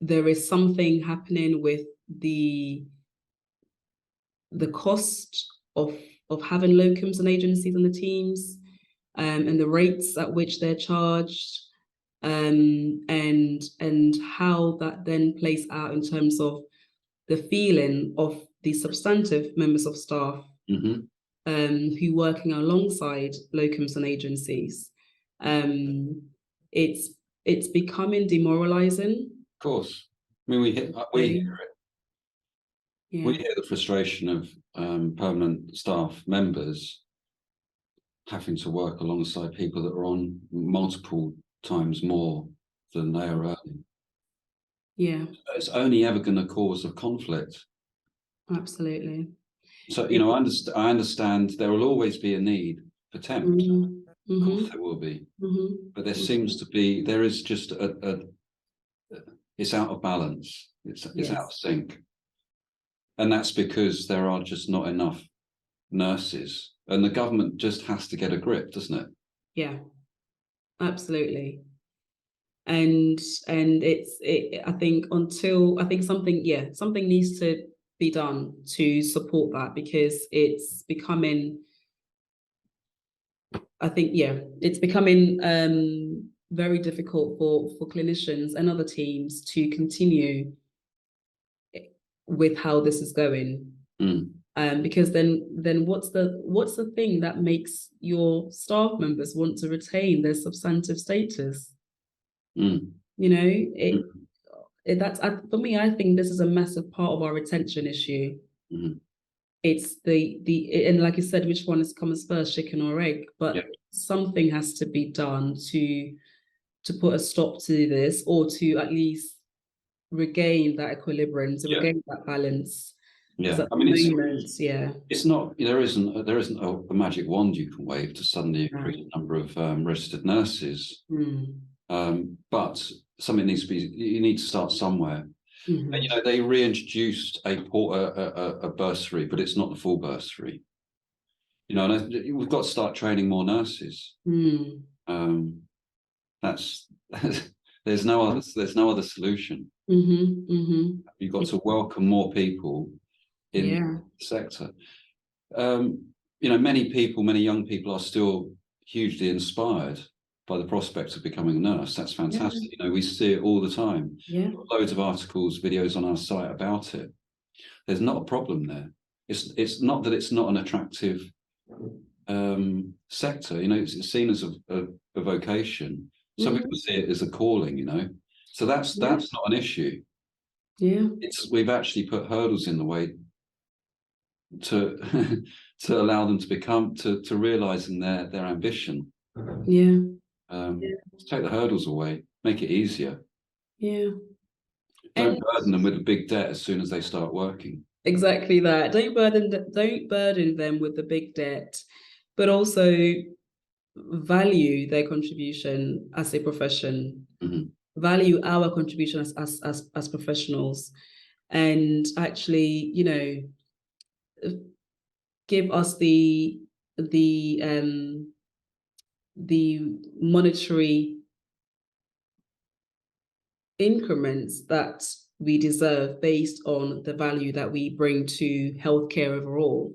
there is something happening with the cost of having locums and agencies in the teams, and the rates at which they're charged, and how that then plays out in terms of the feeling of the substantive members of staff who working alongside locums and agencies. It's becoming demoralizing. Of course. I mean, we hear it. Yeah. We hear the frustration of permanent staff members having to work alongside people that are on multiple times more than they are earning. Yeah. It's only ever going to cause a conflict. Absolutely. So, you know, I understand there will always be a need for temps. Of course there will be. But there seems to be, there is just it's out of balance. It's out of sync. And that's because there are just not enough nurses. And the government just has to get a grip, doesn't it? Yeah, absolutely. And I think something needs to be done to support that, because it's becoming, very difficult for clinicians and other teams to continue with how this is going. Because then what's the thing that makes your staff members want to retain their substantive status? You know, that's, for me, I think this is a massive part of our retention issue. It's and like you said, which one comes first, chicken or egg? But something has to be done to put a stop to this, or to at least regain that equilibrium, to regain that balance. Yeah, I mean, it's not, there isn't a magic wand you can wave to suddenly increase the number of registered nurses. But something needs to be, you need to start somewhere. And, you know, they reintroduced a bursary, but it's not the full bursary. You know, and we've got to start training more nurses. That's there's no other solution. You've got to welcome more people in the sector. You know, many young people are still hugely inspired by the prospect of becoming a nurse. That's fantastic. You know, we see it all the time. Loads of articles, videos on our site about it. There's not a problem there. It's not that it's not an attractive sector. You know, it's seen as a vocation. Some people see it as a calling, you know. So that's not an issue. We've actually put hurdles in the way to to allow them to become to realizing their ambition. Take the hurdles away, make it easier. Don't burden them with a big debt as soon as they start working. Exactly that. Don't burden them with the big debt, but also value their contribution as a profession. Value our contribution as professionals, and actually, you know, give us the monetary increments that we deserve based on the value that we bring to healthcare overall.